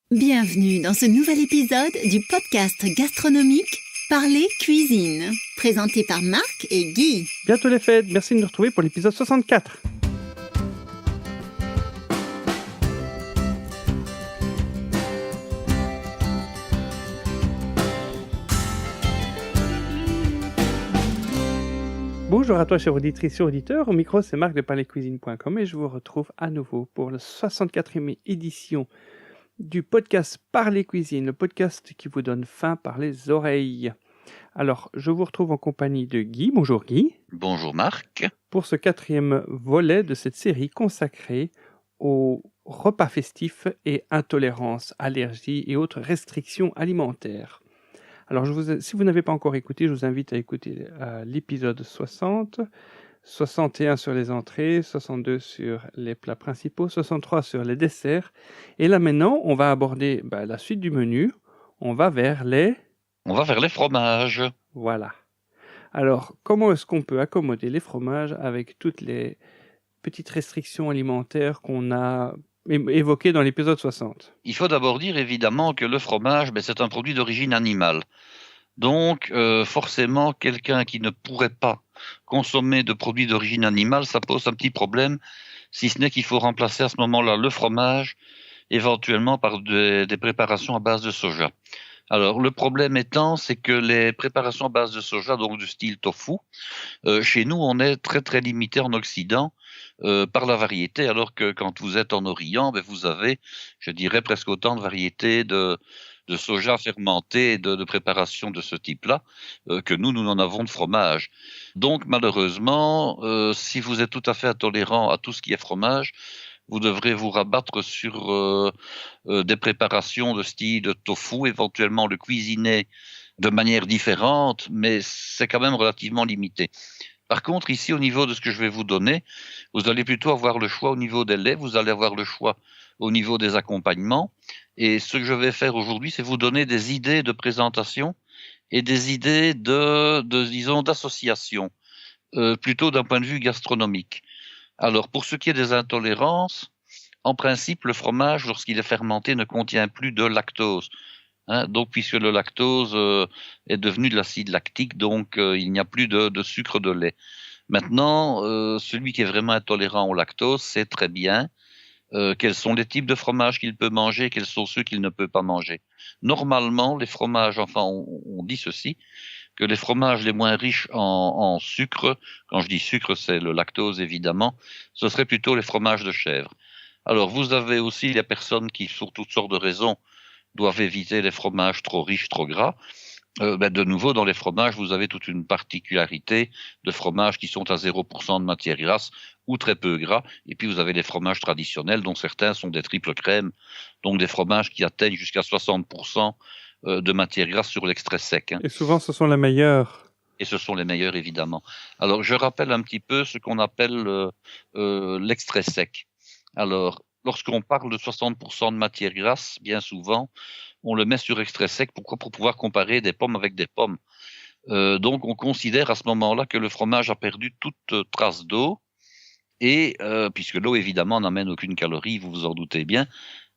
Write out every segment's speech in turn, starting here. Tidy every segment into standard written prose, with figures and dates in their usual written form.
Bienvenue dans ce nouvel épisode du podcast gastronomique Parler Cuisine, présenté par Marc et Guy. Bientôt les fêtes, merci de nous retrouver pour l'épisode 64. Bonjour à toi, chers auditrices et auditeurs. Au micro, c'est Marc de parlercuisine.com et je vous retrouve à nouveau pour la 64e édition du podcast Parler Cuisine, le podcast qui vous donne faim par les oreilles. Alors, je vous retrouve en compagnie de Guy. Bonjour Guy. Bonjour Marc. Pour ce 4e volet de cette série consacrée aux repas festifs et intolérances, allergies et autres restrictions alimentaires. Alors, si vous n'avez pas encore écouté, je vous invite à écouter l'épisode 60, 61 sur les entrées, 62 sur les plats principaux, 63 sur les desserts. Et là maintenant, on va aborder la suite du menu. On va vers les fromages. Voilà. Alors, comment est-ce qu'on peut accommoder les fromages avec toutes les petites restrictions alimentaires qu'on a évoquées dans l'épisode 60 ? Il faut d'abord dire évidemment que le fromage, c'est un produit d'origine animale. Donc, forcément, quelqu'un qui ne pourrait pas consommer de produits d'origine animale, ça pose un petit problème, si ce n'est qu'il faut remplacer à ce moment-là le fromage, éventuellement par des préparations à base de soja. Alors, le problème étant, c'est que les préparations à base de soja, donc du style tofu, chez nous, on est très très limité en Occident par la variété, alors que quand vous êtes en Orient, vous avez, je dirais, presque autant de variétés de soja fermenté et de préparation de ce type-là que nous en avons de fromage. Donc, malheureusement, si vous êtes tout à fait intolérant à tout ce qui est fromage, vous devrez vous rabattre sur des préparations de style tofu, éventuellement le cuisiner de manière différente, mais c'est quand même relativement limité. Par contre, ici, au niveau de ce que je vais vous donner, vous allez plutôt avoir le choix au niveau des laits, vous allez avoir le choix au niveau des accompagnements. Et ce que je vais faire aujourd'hui, c'est vous donner des idées de présentation et des idées disons, d'association, plutôt d'un point de vue gastronomique. Alors, pour ce qui est des intolérances, en principe, le fromage, lorsqu'il est fermenté, ne contient plus de lactose. Donc, puisque le lactose est devenu de l'acide lactique, donc il n'y a plus de sucre de lait. Maintenant, celui qui est vraiment intolérant au lactose sait très bien quels sont les types de fromages qu'il peut manger, quels sont ceux qu'il ne peut pas manger. Normalement, les fromages, on dit ceci, que les fromages les moins riches en sucre, quand je dis sucre, c'est le lactose évidemment, ce serait plutôt les fromages de chèvre. Alors, vous avez aussi les personnes qui, pour toutes sortes de raisons, doivent éviter les fromages trop riches, trop gras. De nouveau, dans les fromages, vous avez toute une particularité de fromages qui sont à 0% de matière grasse ou très peu gras. Et puis, vous avez les fromages traditionnels, dont certains sont des triples crèmes, donc des fromages qui atteignent jusqu'à 60% de matière grasse sur l'extrait sec. Et souvent, ce sont les meilleurs. Et ce sont les meilleurs, évidemment. Alors, je rappelle un petit peu ce qu'on appelle l'extrait sec. Alors, lorsqu'on parle de 60% de matière grasse, bien souvent, on le met sur extrait sec. Pourquoi ? Pour pouvoir comparer des pommes avec des pommes. Donc, on considère à ce moment-là que le fromage a perdu toute trace d'eau. Et puisque l'eau, évidemment, n'amène aucune calorie, vous vous en doutez bien.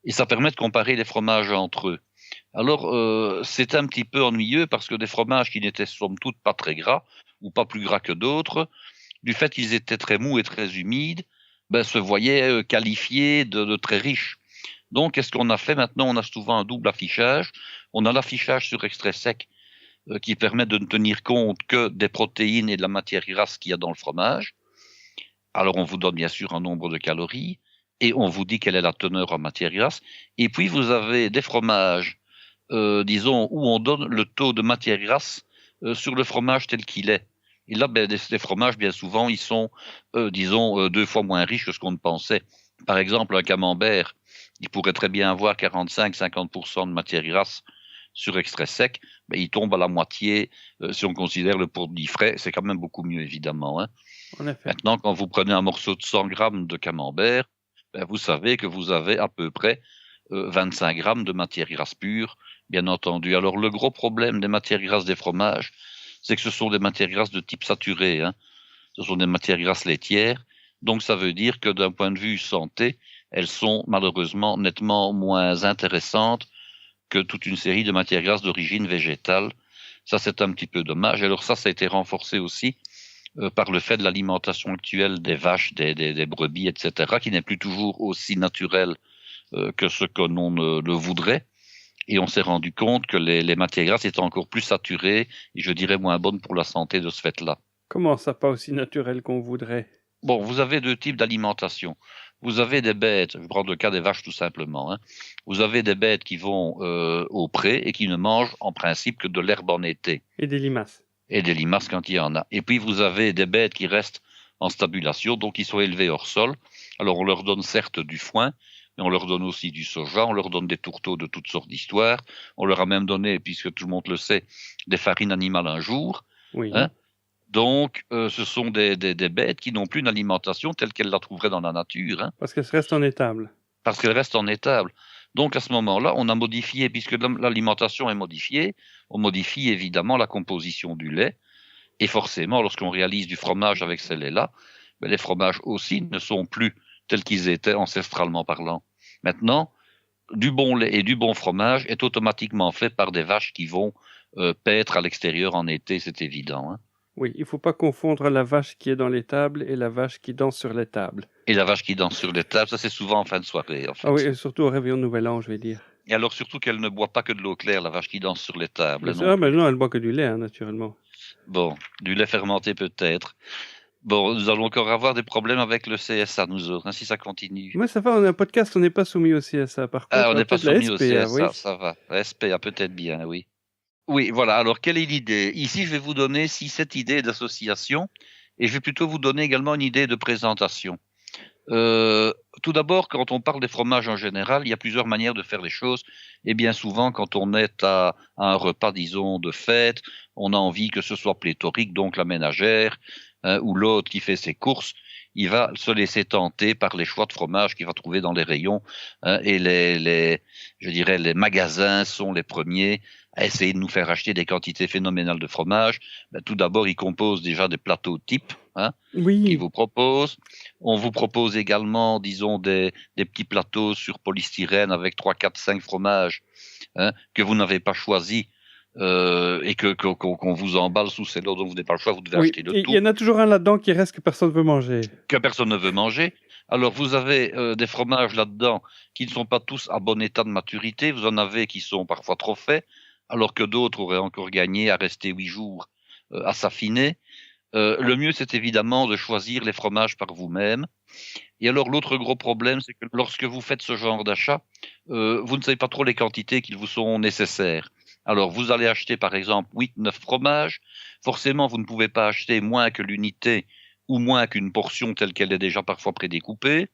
Et ça permet de comparer les fromages entre eux. Alors, c'est un petit peu ennuyeux parce que des fromages qui n'étaient somme toute pas très gras, ou pas plus gras que d'autres, du fait qu'ils étaient très mous et très humides, se voyaient qualifiés de très riches. Donc, qu'est-ce qu'on a fait maintenant ? On a souvent un double affichage. On a l'affichage sur extrait sec qui permet de ne tenir compte que des protéines et de la matière grasse qu'il y a dans le fromage. Alors, on vous donne bien sûr un nombre de calories et on vous dit quelle est la teneur en matière grasse. Et puis, vous avez des fromages, disons, où on donne le taux de matière grasse sur le fromage tel qu'il est. Et là, les fromages, bien souvent, ils sont, disons, 2 fois moins riches que ce qu'on ne pensait. Par exemple, un camembert, il pourrait très bien avoir 45-50% de matière grasse sur extrait sec, mais il tombe à la moitié si on considère le produit frais. C'est quand même beaucoup mieux, évidemment. En effet. Maintenant, quand vous prenez un morceau de 100 grammes de camembert, vous savez que vous avez à peu près 25 grammes de matière grasse pure, bien entendu. Alors, le gros problème des matières grasses des fromages, c'est que ce sont des matières grasses de type saturé. Ce sont des matières grasses laitières. Donc, ça veut dire que d'un point de vue santé, elles sont malheureusement nettement moins intéressantes que toute une série de matières grasses d'origine végétale. Ça, c'est un petit peu dommage. Alors ça a été renforcé aussi par le fait de l'alimentation actuelle des vaches, des brebis, etc., qui n'est plus toujours aussi naturelle que ce que l'on le voudrait. Et on s'est rendu compte que les matières grasses étaient encore plus saturées et je dirais moins bonnes pour la santé de ce fait-là. Comment ça, pas aussi naturel qu'on voudrait? Bon, vous avez deux types d'alimentation. Vous avez des bêtes, je vais prendre le cas des vaches tout simplement. Vous avez des bêtes qui vont au pré et qui ne mangent en principe que de l'herbe en été. Et des limaces. Et des limaces quand il y en a. Et puis vous avez des bêtes qui restent en stabulation, donc qui sont élevées hors sol. Alors on leur donne certes du foin, mais on leur donne aussi du soja, on leur donne des tourteaux de toutes sortes d'histoires. On leur a même donné, puisque tout le monde le sait, des farines animales un jour. Oui. Donc, ce sont des bêtes qui n'ont plus une alimentation telle qu'elles la trouveraient dans la nature. Parce qu'elles restent en étable. Parce qu'elles restent en étable. Donc, à ce moment-là, on a modifié, puisque l'alimentation est modifiée, on modifie évidemment la composition du lait. Et forcément, lorsqu'on réalise du fromage avec ces laits-là, les fromages aussi ne sont plus tels qu'ils étaient ancestralement parlant. Maintenant, du bon lait et du bon fromage est automatiquement fait par des vaches qui vont paître à l'extérieur en été, c'est évident. Oui, il ne faut pas confondre la vache qui est dans l'étable et la vache qui danse sur l'étable. Et la vache qui danse sur les tables, ça c'est souvent en fin de soirée. En fait. Ah oui, et surtout au réveillon de Nouvel An, je vais dire. Et alors surtout qu'elle ne boit pas que de l'eau claire, la vache qui danse sur les tables. Mais non, elle boit que du lait, naturellement. Bon, du lait fermenté peut-être. Bon, nous allons encore avoir des problèmes avec le CSA, nous autres, si ça continue. Moi, ça va, on a un podcast, on n'est pas soumis au CSA, par contre. On n'est pas soumis au CSA, oui. ça va. La SPA peut-être bien, oui. Oui, voilà. Alors, quelle est l'idée? Ici, je vais vous donner 6-7 idées d'association et je vais plutôt vous donner également une idée de présentation. Tout d'abord, quand on parle des fromages en général, il y a plusieurs manières de faire les choses. Et bien souvent, quand on est à un repas, disons, de fête, on a envie que ce soit pléthorique, donc la ménagère, ou l'autre qui fait ses courses, il va se laisser tenter par les choix de fromage qu'il va trouver dans les rayons. Et je dirais, les magasins sont les premiers à essayer de nous faire acheter des quantités phénoménales de fromage. Tout d'abord, ils composent déjà des plateaux types qu'ils vous proposent. On vous propose également, disons, des petits plateaux sur polystyrène avec 3, 4, 5 fromages que vous n'avez pas choisi et qu'on vous emballe sous ces lots dont vous n'avez pas le choix, vous devez acheter le tout. Il y en a toujours un là-dedans qui reste que personne ne veut manger. Que personne ne veut manger. Alors, vous avez des fromages là-dedans qui ne sont pas tous à bon état de maturité. Vous en avez qui sont parfois trop faits, alors que d'autres auraient encore gagné à rester 8 jours à s'affiner. Le mieux, c'est évidemment de choisir les fromages par vous-même. Et alors, l'autre gros problème, c'est que lorsque vous faites ce genre d'achat, vous ne savez pas trop les quantités qui vous sont nécessaires. Alors, vous allez acheter, par exemple, 8-9 fromages. Forcément, vous ne pouvez pas acheter moins que l'unité ou moins qu'une portion telle qu'elle est déjà parfois prédécoupée.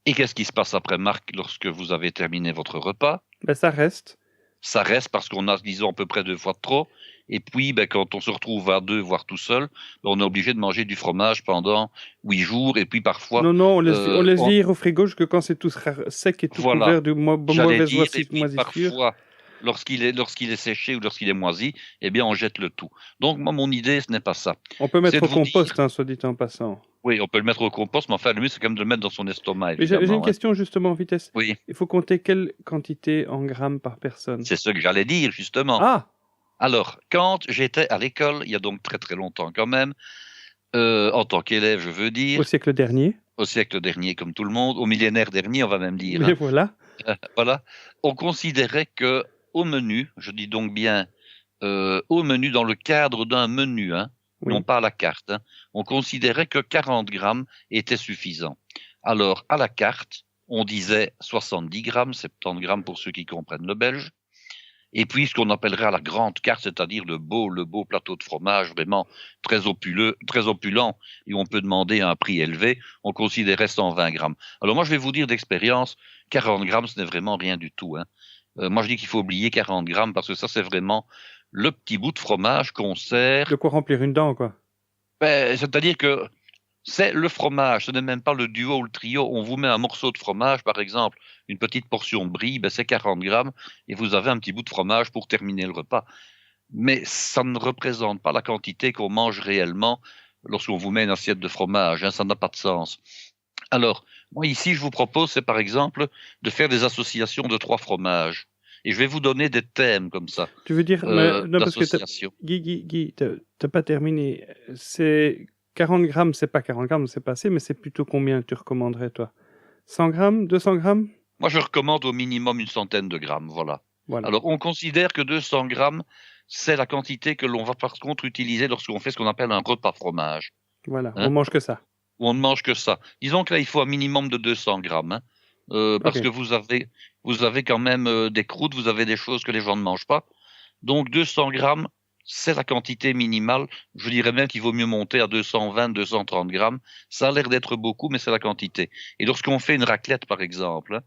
Et qu'est-ce qui se passe après, Marc, lorsque vous avez terminé votre repas? Ça reste. Ça reste parce qu'on a, disons, à peu près 2 fois trop. Et puis, quand on se retrouve à 2, voire tout seul, on est obligé de manger du fromage pendant 8 jours. Et puis, parfois... Non, on laisse vieillir au frigo jusque quand c'est tout sec et tout couvert de mauvaise moisissure. Parfois, lorsqu'il est séché ou lorsqu'il est moisi, eh bien, on jette le tout. Donc, moi, mon idée, ce n'est pas ça. On peut mettre au compost, soit dit en passant. Oui, on peut le mettre au compost, mais enfin, le mieux, c'est quand même de le mettre dans son estomac. J'ai une question, justement, en vitesse. Oui. Il faut compter quelle quantité en grammes par personne? C'est ce que j'allais dire, justement. Ah! Alors, quand j'étais à l'école, il y a donc très très longtemps quand même, en tant qu'élève, je veux dire. Au siècle dernier. Au siècle dernier, comme tout le monde. Au millénaire dernier, on va même dire. Mais voilà. Voilà. On considérait que au menu, je dis donc bien au menu dans le cadre d'un menu, non pas à la carte, on considérait que 40 grammes était suffisant. Alors, à la carte, on disait 70 grammes, 70 grammes pour ceux qui comprennent le belge. Et puis, ce qu'on appellerait à la grande carte, c'est-à-dire le beau plateau de fromage, vraiment très opulent, et on peut demander un prix élevé, on considérait 120 grammes. Alors moi, je vais vous dire d'expérience, 40 grammes, ce n'est vraiment rien du tout. Moi, je dis qu'il faut oublier 40 grammes, parce que ça, c'est vraiment le petit bout de fromage qu'on sert. De quoi remplir une dent, quoi. C'est-à-dire que c'est le fromage, ce n'est même pas le duo ou le trio. On vous met un morceau de fromage, par exemple, une petite portion de brie, c'est 40 grammes, et vous avez un petit bout de fromage pour terminer le repas. Mais ça ne représente pas la quantité qu'on mange réellement lorsqu'on vous met une assiette de fromage, ça n'a pas de sens. Alors, moi ici, je vous propose, c'est par exemple de faire des associations de 3 fromages. Et je vais vous donner des thèmes comme ça, Tu veux dire, non, parce que d'association. Guy, t'as pas terminé. C'est 40 grammes, c'est pas 40 grammes, c'est pas assez, mais c'est plutôt combien tu recommanderais, toi? 100 grammes, 200 grammes? Moi, je recommande au minimum une centaine de grammes, voilà. Voilà. Alors, on considère que 200 grammes, c'est la quantité que l'on va par contre utiliser lorsqu'on fait ce qu'on appelle un repas fromage. Voilà, Hein, on mange que ça. où on ne mange que ça. Disons que là, il faut un minimum de 200 grammes, hein, parce Ok. que vous avez quand même des croûtes, vous avez des choses que les gens ne mangent pas. Donc 200 grammes, c'est la quantité minimale. Je dirais même qu'il vaut mieux monter à 220, 230 grammes. Ça a l'air d'être beaucoup, mais c'est la quantité. Et lorsqu'on fait une raclette, par exemple,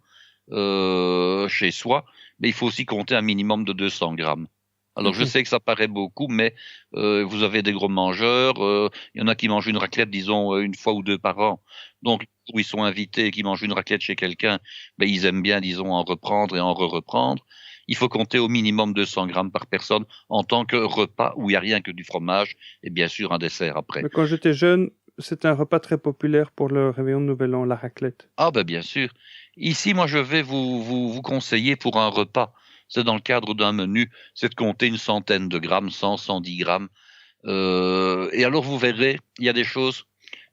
chez soi, mais il faut aussi compter un minimum de 200 grammes. Alors Ok. je sais que ça paraît beaucoup, mais vous avez des gros mangeurs. Il y en a qui mangent une raclette, disons, une fois ou 2 par an. Donc, où ils sont invités et qui mangent une raclette chez quelqu'un, ben, ils aiment bien, disons, en reprendre et en reprendre. Il faut compter au minimum 200 grammes par personne en tant que repas où il n'y a rien que du fromage et bien sûr un dessert après. Mais quand j'étais jeune, c'était un repas très populaire pour le réveillon de Nouvel An, la raclette. Ah ben bien sûr. Ici, moi, je vais vous conseiller pour un repas. C'est dans le cadre d'un menu, c'est de compter une centaine de grammes, 100, 110 grammes. Et alors, vous verrez, il y a des choses,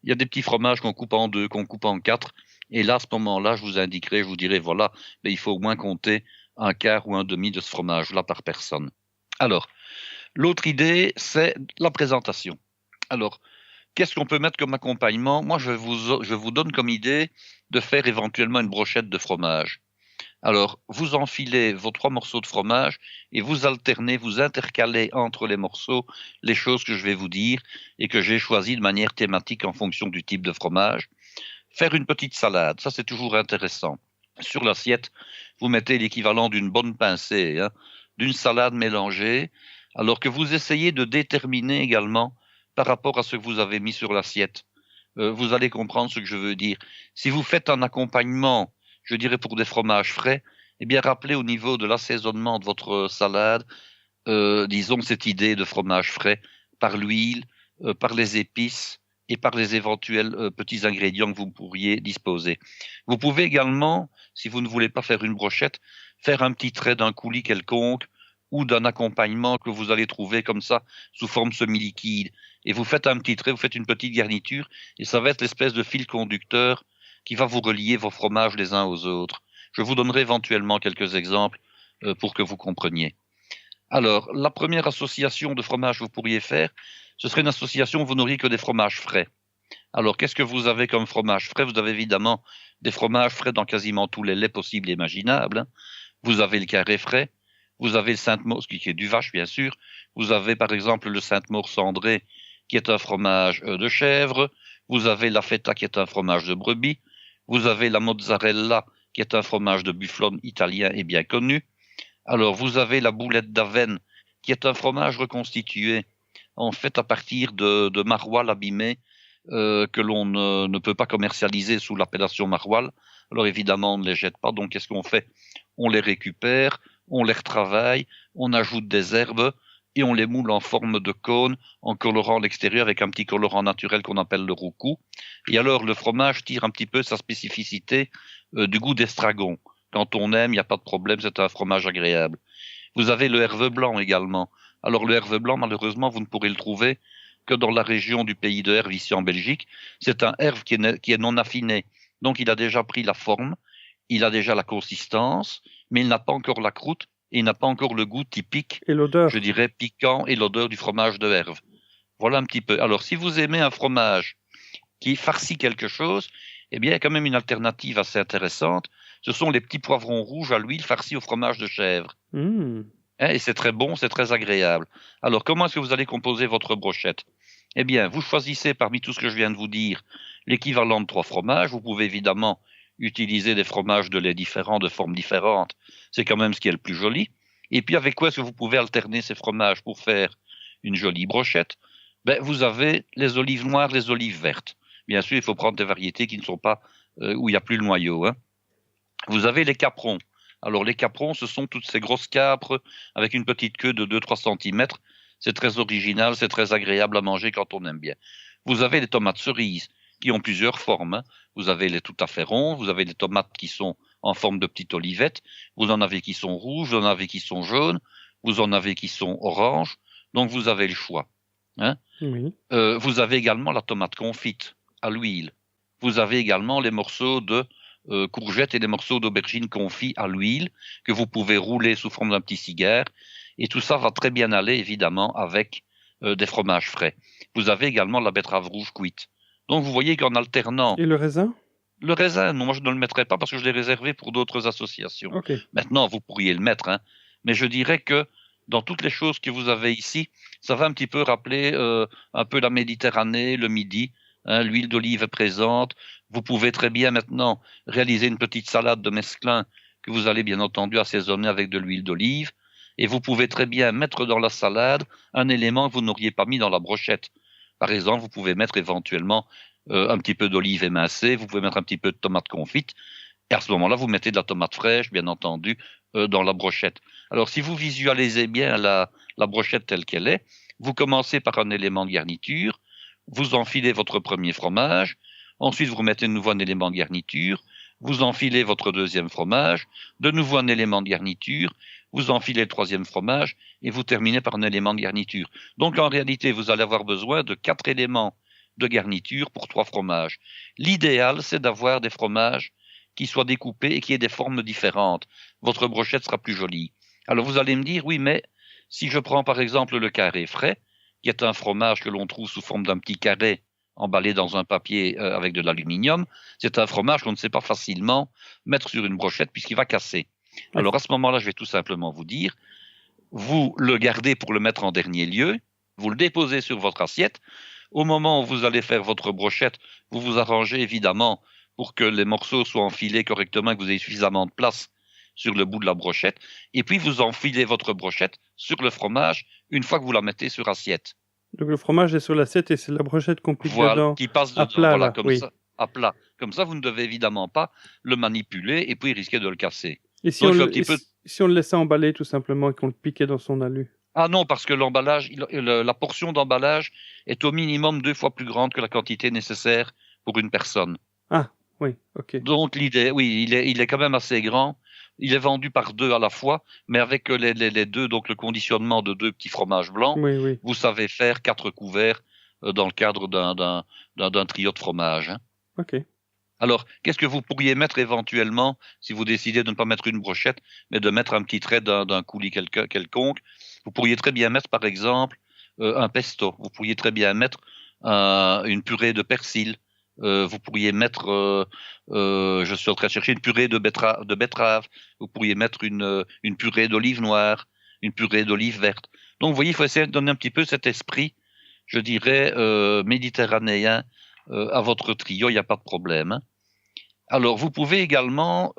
il y a des petits fromages qu'on coupe en 2, qu'on coupe en 4. Et là, à ce moment-là, je vous indiquerai, je vous dirai, voilà, mais il faut au moins compter un quart ou un demi de ce fromage-là par personne. Alors, l'autre idée, c'est la présentation. Alors, qu'est-ce qu'on peut mettre comme accompagnement? Moi, je vous donne comme idée de faire éventuellement une brochette de fromage. Alors, vous enfilez vos 3 morceaux de fromage et vous alternez, vous intercalez entre les morceaux les choses que je vais vous dire et que j'ai choisies de manière thématique en fonction du type de fromage. Faire une petite salade, ça c'est toujours intéressant. Sur l'assiette, vous mettez l'équivalent d'une bonne pincée, hein, d'une salade mélangée, alors que vous essayez de déterminer également par rapport à ce que vous avez mis sur l'assiette. Vous allez comprendre ce que je veux dire. Si vous faites un accompagnement, je dirais pour des fromages frais, eh bien rappelez au niveau de l'assaisonnement de votre salade, disons cette idée de fromage frais par l'huile, par les épices et par les éventuels petits ingrédients que vous pourriez disposer. Vous pouvez également, si vous ne voulez pas faire une brochette, faire un petit trait d'un coulis quelconque ou d'un accompagnement que vous allez trouver comme ça sous forme semi-liquide. Et vous faites un petit trait, vous faites une petite garniture et ça va être l'espèce de fil conducteur qui va vous relier vos fromages les uns aux autres. Je vous donnerai éventuellement quelques exemples pour que vous compreniez. Alors, la première association de fromages que vous pourriez faire, ce serait une association où vous n'auriez que des fromages frais. Alors, qu'est-ce que vous avez comme fromage frais? Vous avez évidemment des fromages frais dans quasiment tous les laits possibles et imaginables, hein. Vous avez le carré frais, vous avez le Sainte-Maure, qui est du vache, bien sûr. Vous avez, par exemple, le Sainte-Maure cendré, qui est un fromage de chèvre. Vous avez la feta, qui est un fromage de brebis. Vous avez la mozzarella, qui est un fromage de bufflone italien et bien connu. Alors, vous avez la boulette d'Avenne, qui est un fromage reconstitué, en fait, à partir de maroilles abîmées, que l'on ne peut pas commercialiser sous l'appellation maroilles. Alors, évidemment, on ne les jette pas. Donc, qu'est-ce qu'on fait? On les récupère, on les retravaille, on ajoute des herbes et on les moule en forme de cône en colorant l'extérieur avec un petit colorant naturel qu'on appelle le roucou. Et alors, le fromage tire un petit peu sa spécificité du goût d'estragon. Quand on aime, il n'y a pas de problème, c'est un fromage agréable. Vous avez le herve blanc également. Alors le herve blanc, malheureusement, vous ne pourrez le trouver que dans la région du pays de Herve, ici en Belgique. C'est un herve qui est non affiné. Donc il a déjà pris la forme, il a déjà la consistance, mais il n'a pas encore la croûte et il n'a pas encore le goût typique, Et l'odeur? je dirais piquant, et l'odeur du fromage de Herve. Voilà un petit peu. Alors si vous aimez un fromage qui farcit quelque chose, eh bien il y a quand même une alternative assez intéressante. Ce sont les petits poivrons rouges à l'huile farcis au fromage de chèvre. Et c'est très bon, c'est très agréable. Alors, comment est-ce que vous allez composer votre brochette? Eh bien, vous choisissez parmi tout ce que je viens de vous dire l'équivalent de 3 fromages. Vous pouvez évidemment utiliser des fromages de lait différents, de formes différentes. C'est quand même ce qui est le plus joli. Et puis, avec quoi est-ce que vous pouvez alterner ces fromages pour faire une jolie brochette? Ben, vous avez les olives noires, les olives vertes. Bien sûr, il faut prendre des variétés qui ne sont pas où il n'y a plus le noyau, hein. Vous avez les caprons. Alors les caprons, ce sont toutes ces grosses capres avec une petite queue de 2-3 cm. C'est très original, c'est très agréable à manger quand on aime bien. Vous avez les tomates cerises, qui ont plusieurs formes. Vous avez les tout à fait ronds, vous avez les tomates qui sont en forme de petites olivettes, vous en avez qui sont rouges, vous en avez qui sont jaunes, vous en avez qui sont oranges, donc vous avez le choix. Oui. Vous avez également la tomate confite à l'huile. Vous avez également les morceaux de courgettes et les morceaux d'aubergines confits à l'huile que vous pouvez rouler sous forme d'un petit cigare. Et tout ça va très bien aller, évidemment, avec des fromages frais. Vous avez également la betterave rouge cuite. Donc, vous voyez qu'en alternant... Et le raisin? Le raisin, non, moi je ne le mettrai pas parce que je l'ai réservé pour d'autres associations. Ok. Maintenant, vous pourriez le mettre, mais je dirais que dans toutes les choses que vous avez ici, ça va un petit peu rappeler un peu la Méditerranée, le Midi. L'huile d'olive est présente. Vous pouvez très bien maintenant réaliser une petite salade de mesclun que vous allez bien entendu assaisonner avec de l'huile d'olive. Et vous pouvez très bien mettre dans la salade un élément que vous n'auriez pas mis dans la brochette. Par exemple, vous pouvez mettre éventuellement un petit peu d'olive émincée, vous pouvez mettre un petit peu de tomate confite. Et à ce moment-là, vous mettez de la tomate fraîche, bien entendu, dans la brochette. Alors, si vous visualisez bien la brochette telle qu'elle est, vous commencez par un élément de garniture, vous enfilez votre premier fromage, ensuite vous remettez de nouveau un élément de garniture, vous enfilez votre deuxième fromage, de nouveau un élément de garniture, vous enfilez le troisième fromage et vous terminez par un élément de garniture. Donc, en réalité, vous allez avoir besoin de 4 éléments de garniture pour 3 fromages. L'idéal, c'est d'avoir des fromages qui soient découpés et qui aient des formes différentes. Votre brochette sera plus jolie. Alors vous allez me dire, oui, mais si je prends par exemple le carré frais, qui est un fromage que l'on trouve sous forme d'un petit carré emballé dans un papier avec de l'aluminium, c'est un fromage qu'on ne sait pas facilement mettre sur une brochette puisqu'il va casser. Alors à ce moment-là, je vais tout simplement vous dire, vous le gardez pour le mettre en dernier lieu, vous le déposez sur votre assiette. Au moment où vous allez faire votre brochette, vous vous arrangez évidemment pour que les morceaux soient enfilés correctement et que vous ayez suffisamment de place sur le bout de la brochette. Et puis vous enfilez votre brochette sur le fromage une fois que vous la mettez sur assiette. Donc le fromage est sur l'assiette et c'est la brochette qu'on pique Voilà, dedans. qui passe dedans, à plat, voilà, là, comme oui. ça, à plat. Comme ça, vous ne devez évidemment pas le manipuler et puis risquer de le casser. Et si, Donc, on, un le, petit peu... si on le laissait emballer tout simplement et qu'on le piquait dans son alu? Ah non, parce que l'emballage, la portion d'emballage est au minimum 2 fois plus grande que la quantité nécessaire pour une personne. Ah, oui, ok. Donc l'idée, oui, il est quand même assez grand. Il est vendu par 2 à la fois, mais avec les 2, donc le conditionnement de 2 petits fromages blancs, oui, oui. Vous savez faire 4 couverts dans le cadre d'un trio de fromages. Ok. Alors, qu'est-ce que vous pourriez mettre éventuellement si vous décidez de ne pas mettre une brochette, mais de mettre un petit trait d'un coulis quelconque? Vous pourriez très bien mettre, par exemple, un pesto. Vous pourriez très bien mettre une purée de persil. Vous pourriez mettre, je suis en train de chercher une purée de betterave. Vous pourriez mettre une purée d'olive noire, une purée d'olive verte. Donc, vous voyez, il faut essayer de donner un petit peu cet esprit, je dirais, méditerranéen à votre trio. Il n'y a pas de problème. Alors, vous pouvez également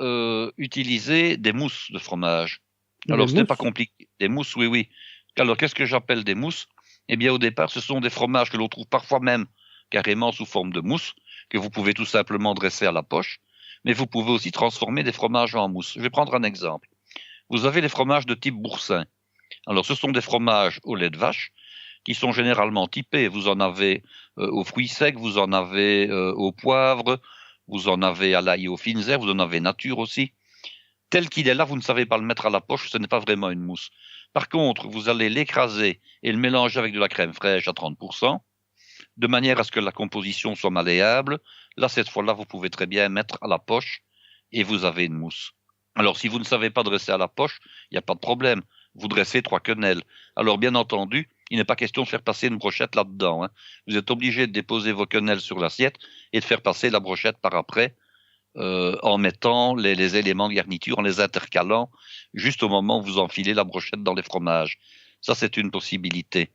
utiliser des mousses de fromage. Alors, ce n'est pas compliqué. Des mousses, oui, oui. Alors, qu'est-ce que j'appelle des mousses? Eh bien, au départ, ce sont des fromages que l'on trouve parfois même carrément sous forme de mousse, que vous pouvez tout simplement dresser à la poche, mais vous pouvez aussi transformer des fromages en mousse. Je vais prendre un exemple. Vous avez les fromages de type boursin. Alors, ce sont des fromages au lait de vache qui sont généralement typés. Vous en avez aux fruits secs, vous en avez au poivre, vous en avez à l'ail et aux fines herbes, vous en avez nature aussi. Tel qu'il est là, vous ne savez pas le mettre à la poche, ce n'est pas vraiment une mousse. Par contre, vous allez l'écraser et le mélanger avec de la crème fraîche à 30%, de manière à ce que la composition soit malléable. Là, cette fois-là, vous pouvez très bien mettre à la poche et vous avez une mousse. Alors, si vous ne savez pas dresser à la poche, il n'y a pas de problème. Vous dressez 3 quenelles. Alors, bien entendu, il n'est pas question de faire passer une brochette là-dedans. Vous êtes obligé de déposer vos quenelles sur l'assiette et de faire passer la brochette par après en mettant les éléments de garniture, en les intercalant juste au moment où vous enfilez la brochette dans les fromages. Ça, c'est une possibilité.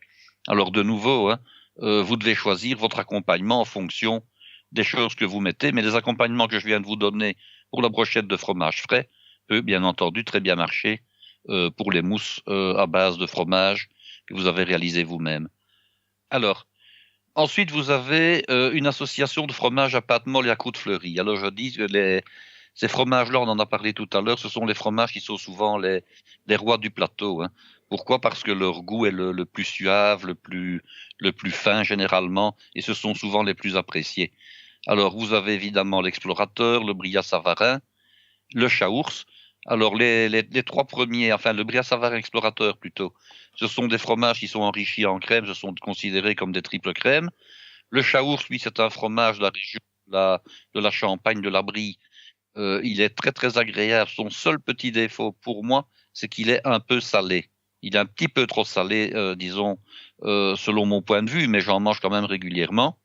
Alors, de nouveau, vous devez choisir votre accompagnement en fonction des choses que vous mettez, mais les accompagnements que je viens de vous donner pour la brochette de fromage frais peut bien entendu très bien marcher pour les mousses à base de fromage que vous avez réalisé vous-même. Alors, ensuite, vous avez une association de fromages à pâte molle et à croûte fleurie. Alors, je dis que ces fromages-là, on en a parlé tout à l'heure, ce sont les fromages qui sont souvent les rois du plateau. Pourquoi? Parce que leur goût est le plus suave, le plus fin généralement, et ce sont souvent les plus appréciés. Alors, vous avez évidemment l'explorateur, le Brillat-Savarin, le Chaours. Alors, les trois premiers, enfin, le Brillat-Savarin explorateur plutôt, ce sont des fromages qui sont enrichis en crème, ce sont considérés comme des triples crèmes. Le Chaours, lui, c'est un fromage de la région de la Champagne, de la Brie. Il est très, très agréable. Son seul petit défaut pour moi, c'est qu'il est un peu salé. Il est un petit peu trop salé, disons, selon mon point de vue, mais j'en mange quand même régulièrement.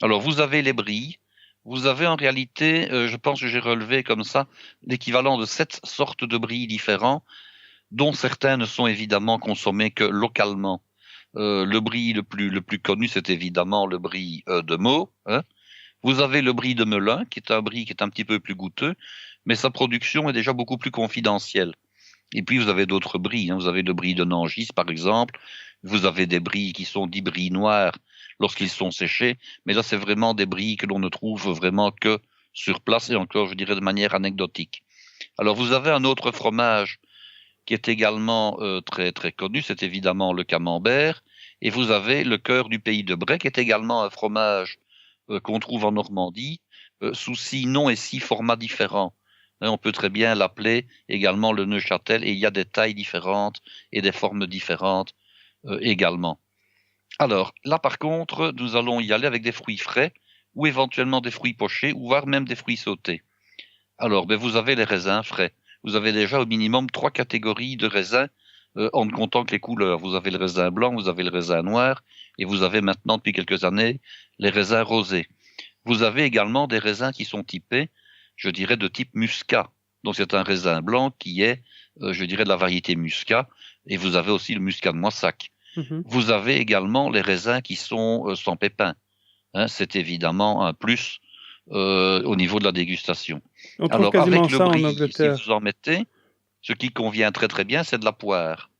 Alors, vous avez les brilles. Vous avez en réalité, je pense que j'ai relevé comme ça, l'équivalent de 7 sortes de brilles différents, dont certains ne sont évidemment consommés que localement. Le brie le plus connu, c'est évidemment le brie de Meaux. Hein. Vous avez le brie de Melun, qui est un brie qui est un petit peu plus goûteux, mais sa production est déjà beaucoup plus confidentielle. Et puis vous avez d'autres bries, hein. Vous avez le brie de Nangis, par exemple. Vous avez des bries qui sont dits bries noirs lorsqu'ils sont séchés, mais là c'est vraiment des bries que l'on ne trouve vraiment que sur place et encore, je dirais, de manière anecdotique. Alors vous avez un autre fromage qui est également très très connu, c'est évidemment le camembert, et vous avez le cœur du pays de Bray, qui est également un fromage qu'on trouve en Normandie, sous 6 noms et 6 formats différents. On peut très bien l'appeler également le Neuchâtel, et il y a des tailles différentes et des formes différentes également. Alors, là par contre, nous allons y aller avec des fruits frais, ou éventuellement des fruits pochés, ou voire même des fruits sautés. Alors, ben, vous avez les raisins frais. Vous avez déjà au minimum 3 catégories de raisins, en ne comptant que les couleurs. Vous avez le raisin blanc, vous avez le raisin noir, et vous avez maintenant, depuis quelques années, les raisins rosés. Vous avez également des raisins qui sont typés, je dirais, de type muscat. Donc c'est un raisin blanc qui est, je dirais, de la variété muscat, et vous avez aussi le muscat de Moissac. Vous avez également les raisins qui sont sans pépins. Hein, c'est évidemment un plus au niveau de la dégustation. On trouve quasiment ça en Angleterre. Si vous en mettez, ce qui convient très très bien, c'est de la poire.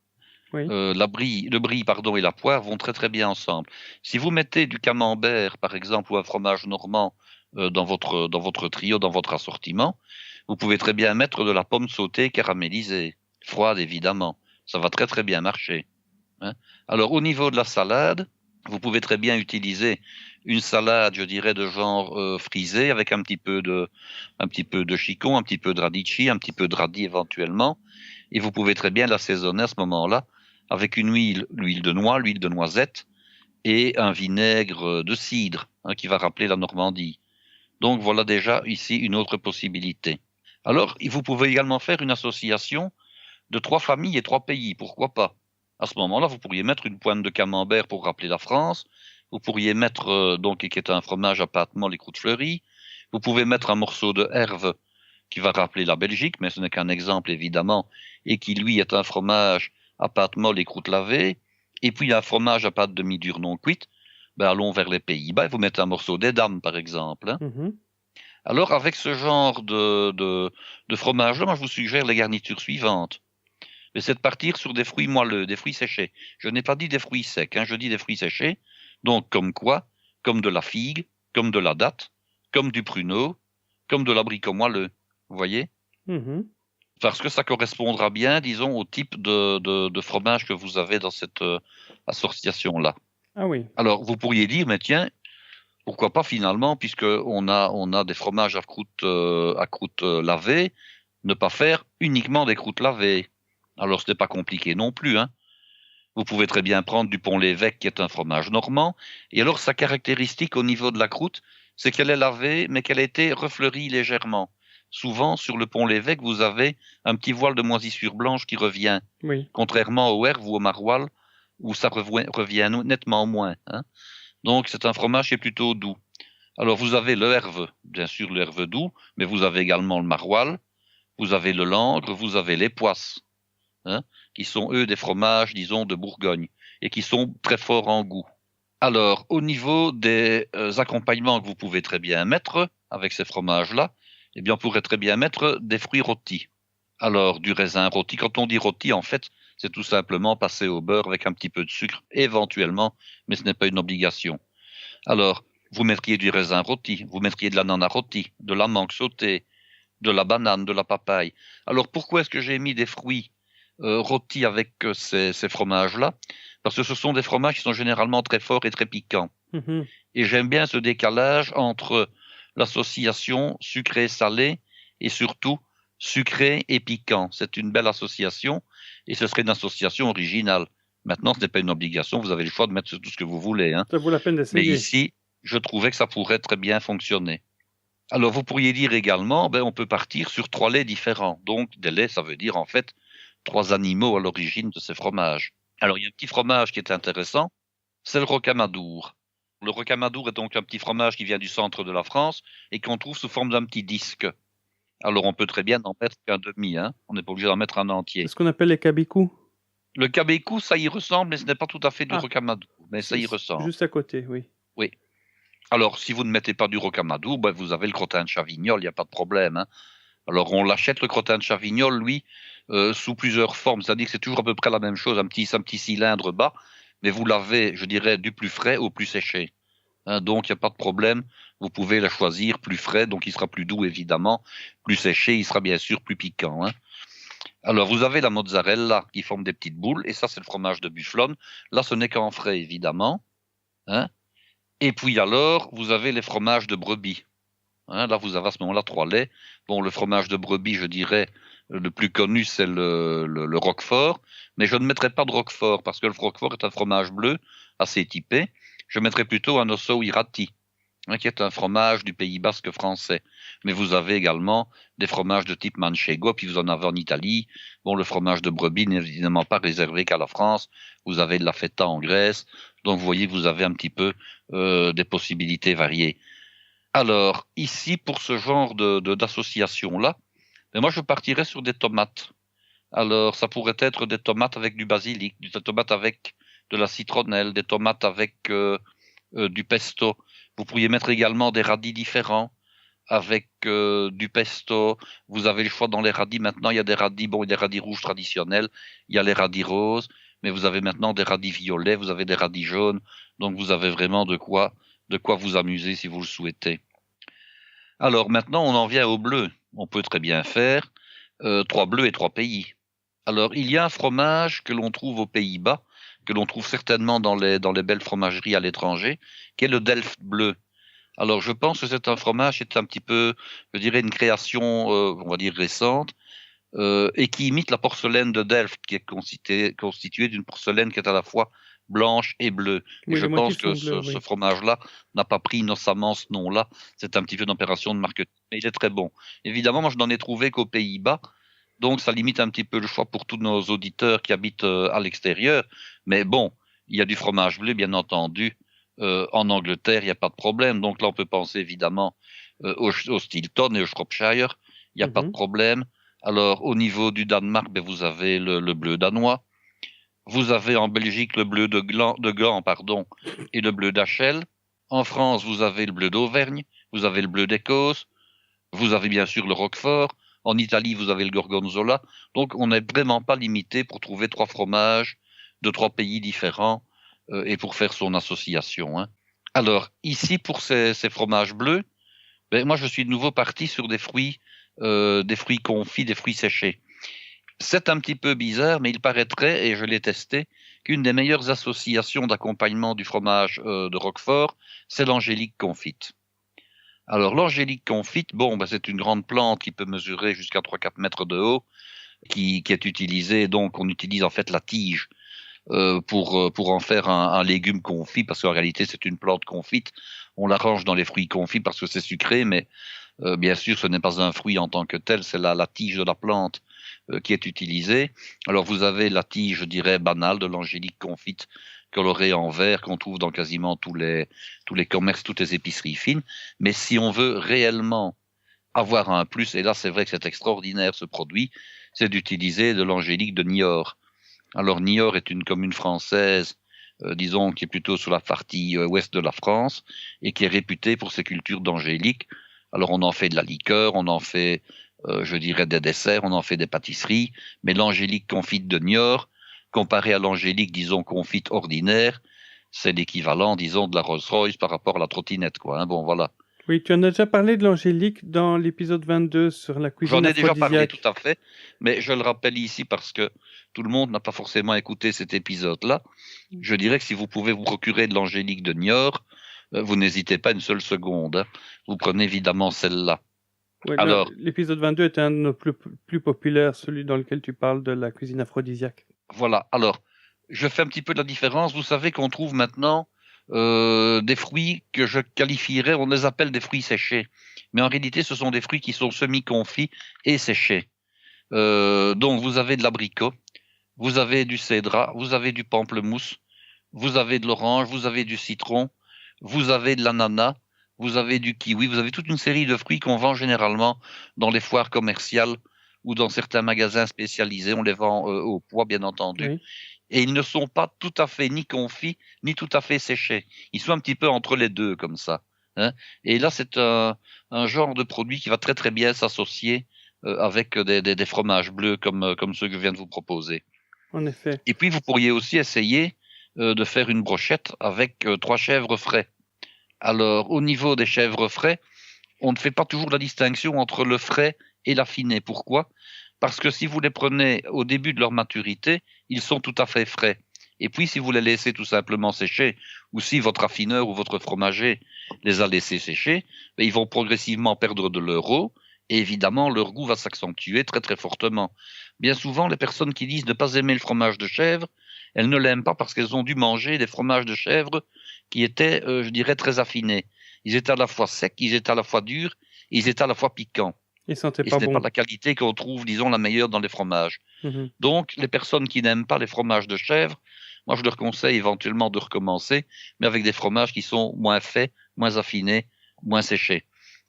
Oui. Le brie, et la poire vont très très bien ensemble. Si vous mettez du camembert, par exemple, ou un fromage normand dans votre trio, dans votre assortiment, vous pouvez très bien mettre de la pomme sautée caramélisée, froide évidemment. Ça va très très bien marcher. Hein. Alors au niveau de la salade, vous pouvez très bien utiliser une salade, je dirais, de genre frisé, avec un petit peu de chicon, un petit peu de radicchio, un petit peu de radis éventuellement, et vous pouvez très bien l'assaisonner à ce moment-là avec l'huile de noix, l'huile de noisette et un vinaigre de cidre, hein, qui va rappeler la Normandie. Donc voilà déjà ici une autre possibilité. Alors, vous pouvez également faire une association de 3 familles et 3 pays, pourquoi pas. À ce moment-là, vous pourriez mettre une pointe de camembert pour rappeler la France, vous pourriez mettre, donc, qui est un fromage à pâte molle et croûte fleurie, vous pouvez mettre un morceau de herve qui va rappeler la Belgique, mais ce n'est qu'un exemple évidemment, et qui lui est un fromage à pâte molle et croûte lavée, et puis un fromage à pâte demi-dure non cuite, ben allons vers les Pays-Bas, vous mettez un morceau d'Edam par exemple. Hein. Alors avec ce genre de fromage-là, moi je vous suggère les garnitures suivantes. C'est de partir sur des fruits moelleux, des fruits séchés. Je n'ai pas dit des fruits secs, hein, je dis des fruits séchés. Donc comme quoi? Comme de la figue, comme de la datte, comme du pruneau, comme de l'abricot moelleux. Vous voyez? Parce que ça correspondra bien, disons, au type de fromage que vous avez dans cette association-là. Ah oui. Alors, vous pourriez dire, mais tiens, pourquoi pas finalement, puisque on a des fromages à croûte lavée, ne pas faire uniquement des croûtes lavées. Alors, ce n'est pas compliqué non plus, hein. Vous pouvez très bien prendre du Pont-l'Évêque, qui est un fromage normand, et alors sa caractéristique au niveau de la croûte, c'est qu'elle est lavée, mais qu'elle a été refleurie légèrement. Souvent, sur le Pont-l'Évêque, vous avez un petit voile de moisissure blanche qui revient. Oui. Contrairement au herve ou au maroilles, où ça revient nettement moins. Hein. Donc, c'est un fromage qui est plutôt doux. Alors, vous avez le herve, bien sûr, le herve doux, mais vous avez également le maroilles, vous avez le langre, vous avez les poisses, hein, qui sont, eux, des fromages, disons, de Bourgogne, et qui sont très forts en goût. Alors, au niveau des accompagnements que vous pouvez très bien mettre avec ces fromages-là, eh bien, on pourrait très bien mettre des fruits rôtis. Alors, du raisin rôti. Quand on dit rôti, en fait, c'est tout simplement passer au beurre avec un petit peu de sucre, éventuellement, mais ce n'est pas une obligation. Alors, vous mettriez du raisin rôti, vous mettriez de l'ananas rôti, de la mangue sautée, de la banane, de la papaye. Alors, pourquoi est-ce que j'ai mis des fruits rôtis avec ces fromages-là? Parce que ce sont des fromages qui sont généralement très forts et très piquants. Et j'aime bien ce décalage entre l'association sucré-salé et surtout sucré et piquant. C'est une belle association et ce serait une association originale. Maintenant, ce n'est pas une obligation, vous avez le choix de mettre tout ce que vous voulez. Hein. Ça vaut la peine Mais d'essayer. ici, je trouvais que ça pourrait très bien fonctionner. Alors, vous pourriez dire également, on peut partir sur 3 laits différents. Donc, des laits, ça veut dire en fait 3 animaux à l'origine de ces fromages. Alors, il y a un petit fromage qui est intéressant, c'est le rocamadour. Le rocamadour est donc un petit fromage qui vient du centre de la France et qu'on trouve sous forme d'un petit disque. Alors, on peut très bien en mettre qu'un demi, hein. On n'est pas obligé d'en mettre un entier. C'est ce qu'on appelle les cabicous. Le cabécou, ça y ressemble, mais ce n'est pas tout à fait du rocamadour, mais ça y ressemble. Juste à côté, oui. Oui. Alors, si vous ne mettez pas du rocamadour, vous avez le crottin de Chavignol, il n'y a pas de problème. Hein. Alors, on l'achète, le crottin de Chavignol, lui, sous plusieurs formes. C'est-à-dire que c'est toujours à peu près la même chose, un petit cylindre bas, mais vous l'avez, je dirais, du plus frais au plus séché. Hein, donc, il n'y a pas de problème. Vous pouvez la choisir plus frais, donc il sera plus doux, évidemment. Plus séché, il sera bien sûr plus piquant. Hein. Alors, vous avez la mozzarella qui forme des petites boules, et ça, c'est le fromage de bufflone. Là, ce n'est qu'en frais, évidemment. Hein. Et puis alors, vous avez les fromages de brebis. Hein, là, vous avez à ce moment-là 3 laits. Bon, le fromage de brebis, je dirais, le plus connu, c'est le roquefort. Mais je ne mettrai pas de roquefort, parce que le roquefort est un fromage bleu, assez typé. Je mettrai plutôt un osso irati, hein, qui est un fromage du Pays Basque français. Mais vous avez également des fromages de type manchego, puis vous en avez en Italie. Bon, le fromage de brebis n'est évidemment pas réservé qu'à la France. Vous avez de la feta en Grèce. Donc, vous voyez que vous avez un petit peu des possibilités variées. Alors, ici, pour ce genre d'association-là, moi, je partirais sur des tomates. Alors, ça pourrait être des tomates avec du basilic, des tomates avec de la citronnelle, des tomates avec du pesto. Vous pourriez mettre également des radis différents avec du pesto. Vous avez le choix dans les radis. Maintenant, il y a des radis, des radis rouges traditionnels. Il y a les radis roses, mais vous avez maintenant des radis violets, vous avez des radis jaunes. Donc, vous avez vraiment de quoi vous amuser si vous le souhaitez. Alors, maintenant, on en vient au bleu. On peut très bien faire 3 bleus et 3 pays. Alors, il y a un fromage que l'on trouve aux Pays-Bas, que l'on trouve certainement dans les belles fromageries à l'étranger, qui est le Delft bleu. Alors, je pense que c'est un fromage qui est un petit peu, je dirais, une création, on va dire, récente, et qui imite la porcelaine de Delft, qui est constituée d'une porcelaine qui est à la fois blanche et bleue. Oui, et je pense que ce fromage-là n'a pas pris innocemment ce nom-là. C'est un petit peu une opération de marketing, mais il est très bon. Évidemment, moi, je n'en ai trouvé qu'aux Pays-Bas, donc ça limite un petit peu le choix pour tous nos auditeurs qui habitent à l'extérieur. Mais bon, il y a du fromage bleu, bien entendu. En Angleterre, il n'y a pas de problème. Donc là, on peut penser évidemment au Stilton et au Shropshire. Il n'y a pas de problème. Alors, au niveau du Danemark, vous avez le bleu danois. Vous avez en Belgique le bleu de Gand, et le bleu d'Achel. En France, vous avez le bleu d'Auvergne. Vous avez le bleu d'Écosse. Vous avez bien sûr le Roquefort. En Italie, vous avez le Gorgonzola. Donc, on n'est vraiment pas limité pour trouver 3 fromages de 3 pays différents et pour faire son association. Hein. Alors, ici, pour ces fromages bleus, moi, je suis de nouveau parti sur des fruits confits, des fruits séchés. C'est un petit peu bizarre, mais il paraîtrait, et je l'ai testé, qu'une des meilleures associations d'accompagnement du fromage de Roquefort, c'est l'angélique confite. Alors, l'angélique confite, c'est une grande plante qui peut mesurer jusqu'à 3-4 mètres de haut, qui est utilisée, donc on utilise en fait la tige pour en faire un légume confit, parce qu'en réalité c'est une plante confite. On la range dans les fruits confits parce que c'est sucré, mais bien sûr ce n'est pas un fruit en tant que tel, c'est la tige de la plante qui est utilisée. Alors vous avez la tige, je dirais, banale de l'angélique confite, colorée en vert, qu'on trouve dans quasiment tous les commerces, toutes les épiceries fines. Mais si on veut réellement avoir un plus, et là c'est vrai que c'est extraordinaire ce produit, c'est d'utiliser de l'angélique de Niort. Alors Niort est une commune française, disons, qui est plutôt sur la partie ouest de la France, et qui est réputée pour ses cultures d'angélique. Alors on en fait de la liqueur, on en fait, je dirais, des desserts, on en fait des pâtisseries, mais l'angélique confite de Niort, comparé à l'angélique, disons, confite ordinaire, c'est l'équivalent, disons, de la Rolls-Royce par rapport à la trottinette, quoi. Hein. Bon, voilà. Oui, tu en as déjà parlé de l'angélique dans l'épisode 22 sur la cuisine aphrodisiaque. J'en ai déjà parlé, tout à fait, mais je le rappelle ici parce que tout le monde n'a pas forcément écouté cet épisode-là. Je dirais que si vous pouvez vous procurer de l'angélique de Niort, vous n'hésitez pas une seule seconde. Vous prenez évidemment celle-là. Ouais, Alors, l'épisode 22 est un de nos plus populaires, celui dans lequel tu parles de la cuisine aphrodisiaque. Voilà. Alors, je fais un petit peu de la différence. Vous savez qu'on trouve maintenant des fruits que je qualifierais, on les appelle des fruits séchés. Mais en réalité, ce sont des fruits qui sont semi-confits et séchés. Donc, vous avez de l'abricot, vous avez du cédrat, vous avez du pamplemousse, vous avez de l'orange, vous avez du citron, vous avez de l'ananas, vous avez du kiwi, vous avez toute une série de fruits qu'on vend généralement dans les foires commerciales ou dans certains magasins spécialisés. On les vend au poids, bien entendu. Oui. Et ils ne sont pas tout à fait ni confits, ni tout à fait séchés. Ils sont un petit peu entre les deux, comme ça. Hein. Et là, c'est un genre de produit qui va très très bien s'associer avec des fromages bleus comme ceux que je viens de vous proposer. En effet. Et puis, vous pourriez aussi essayer de faire une brochette avec 3 chèvres frais. Alors, au niveau des chèvres frais, on ne fait pas toujours la distinction entre le frais et l'affiné. Pourquoi ? Parce que si vous les prenez au début de leur maturité, ils sont tout à fait frais. Et puis, si vous les laissez tout simplement sécher, ou si votre affineur ou votre fromager les a laissés sécher, ils vont progressivement perdre de leur eau, et évidemment, leur goût va s'accentuer très très fortement. Bien souvent, les personnes qui disent ne pas aimer le fromage de chèvre, elles ne l'aiment pas parce qu'elles ont dû manger des fromages de chèvre qui étaient, je dirais, très affinés. Ils étaient à la fois secs, ils étaient à la fois durs, et ils étaient à la fois piquants. Ils sentaient Et pas ce n'est bon. pas la qualité qu'on trouve, disons, la meilleure dans les fromages. Mhm. Donc, les personnes qui n'aiment pas les fromages de chèvre, moi, je leur conseille éventuellement de recommencer, mais avec des fromages qui sont moins faits, moins affinés, moins séchés.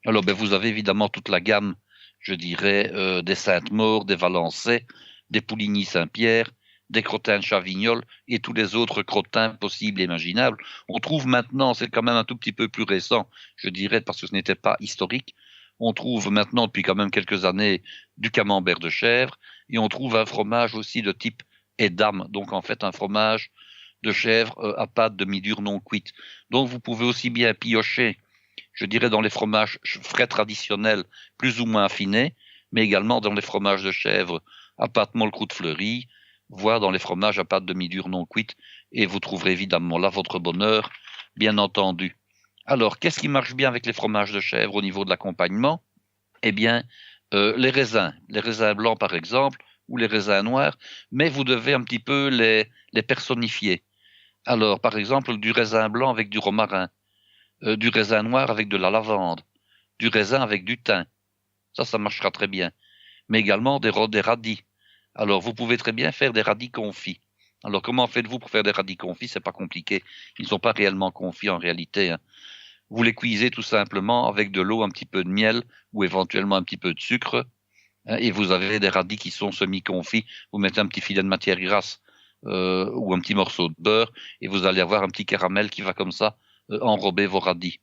Alors, vous avez évidemment toute la gamme, je dirais, des Sainte-Maure, des Valençais, des Pouligny-Saint-Pierre, des crottins de Chavignol et tous les autres crottins possibles et imaginables. On trouve maintenant, c'est quand même un tout petit peu plus récent, je dirais, parce que ce n'était pas historique, on trouve maintenant depuis quand même quelques années du camembert de chèvre et on trouve un fromage aussi de type Edam, donc en fait un fromage de chèvre à pâte demi-dure non cuite. Donc vous pouvez aussi bien piocher, je dirais, dans les fromages frais traditionnels plus ou moins affinés, mais également dans les fromages de chèvre à pâte molle croûte fleurie, voire dans les fromages à pâte demi-dure non cuite, et vous trouverez évidemment là votre bonheur, bien entendu. Alors, qu'est-ce qui marche bien avec les fromages de chèvre au niveau de l'accompagnement ? Eh bien, les raisins blancs par exemple, ou les raisins noirs, mais vous devez un petit peu les personnifier. Alors, par exemple, du raisin blanc avec du romarin, du raisin noir avec de la lavande, du raisin avec du thym. Ça marchera très bien. Mais également des radis. Alors, vous pouvez très bien faire des radis confits. Alors, comment faites-vous pour faire des radis confits ? C'est pas compliqué. Ils ne sont pas réellement confits en réalité. Hein. Vous les cuisez tout simplement avec de l'eau, un petit peu de miel ou éventuellement un petit peu de sucre. Hein, et vous avez des radis qui sont semi-confits. Vous mettez un petit filet de matière grasse ou un petit morceau de beurre et vous allez avoir un petit caramel qui va comme ça enrober vos radis.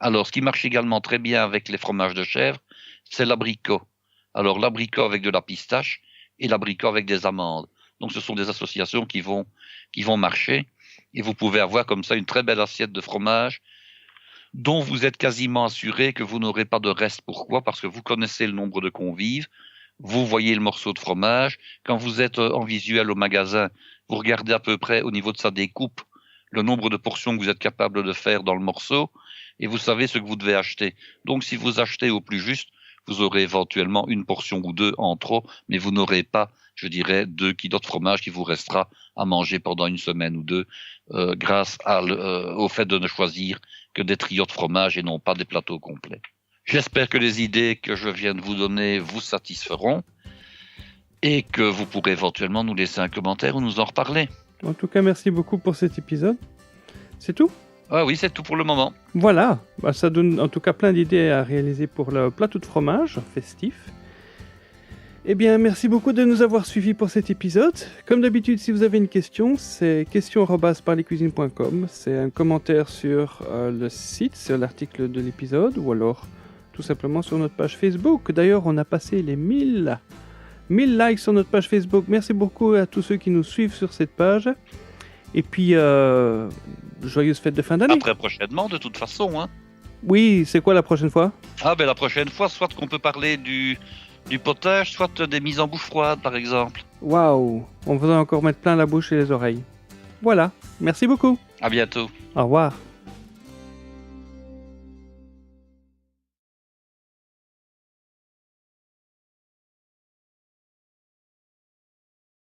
Alors, ce qui marche également très bien avec les fromages de chèvre, c'est l'abricot. Alors, l'abricot avec de la pistache et l'abricot avec des amandes. Donc, ce sont des associations qui vont marcher et vous pouvez avoir comme ça une très belle assiette de fromage dont vous êtes quasiment assuré que vous n'aurez pas de reste. Pourquoi ? Parce que vous connaissez le nombre de convives, vous voyez le morceau de fromage. Quand vous êtes en visuel au magasin, vous regardez à peu près au niveau de sa découpe le nombre de portions que vous êtes capable de faire dans le morceau et vous savez ce que vous devez acheter. Donc, si vous achetez au plus juste, vous aurez éventuellement une portion ou deux en trop, mais vous n'aurez pas, je dirais, 2 kilos de fromage qui vous restera à manger pendant une semaine ou deux, grâce au fait de ne choisir que des trios de fromage et non pas des plateaux complets. J'espère que les idées que je viens de vous donner vous satisferont et que vous pourrez éventuellement nous laisser un commentaire ou nous en reparler. En tout cas, merci beaucoup pour cet épisode. C'est tout ? Ah oui, c'est tout pour le moment. Voilà, ça donne en tout cas plein d'idées à réaliser pour le plateau de fromage festif. Eh bien, merci beaucoup de nous avoir suivis pour cet épisode. Comme d'habitude, si vous avez une question, c'est question@parlescuisines.com. C'est un commentaire sur le site, sur l'article de l'épisode, ou alors tout simplement sur notre page Facebook. D'ailleurs, on a passé les 1000 likes sur notre page Facebook. Merci beaucoup à tous ceux qui nous suivent sur cette page. Et puis, joyeuses fêtes de fin d'année. À très prochainement, de toute façon. Hein. Oui, c'est quoi la prochaine fois ? Ah ben la prochaine fois, soit qu'on peut parler du potage, soit des mises en bouche froide, par exemple. Waouh, on va encore mettre plein la bouche et les oreilles. Voilà, merci beaucoup. À bientôt. Au revoir.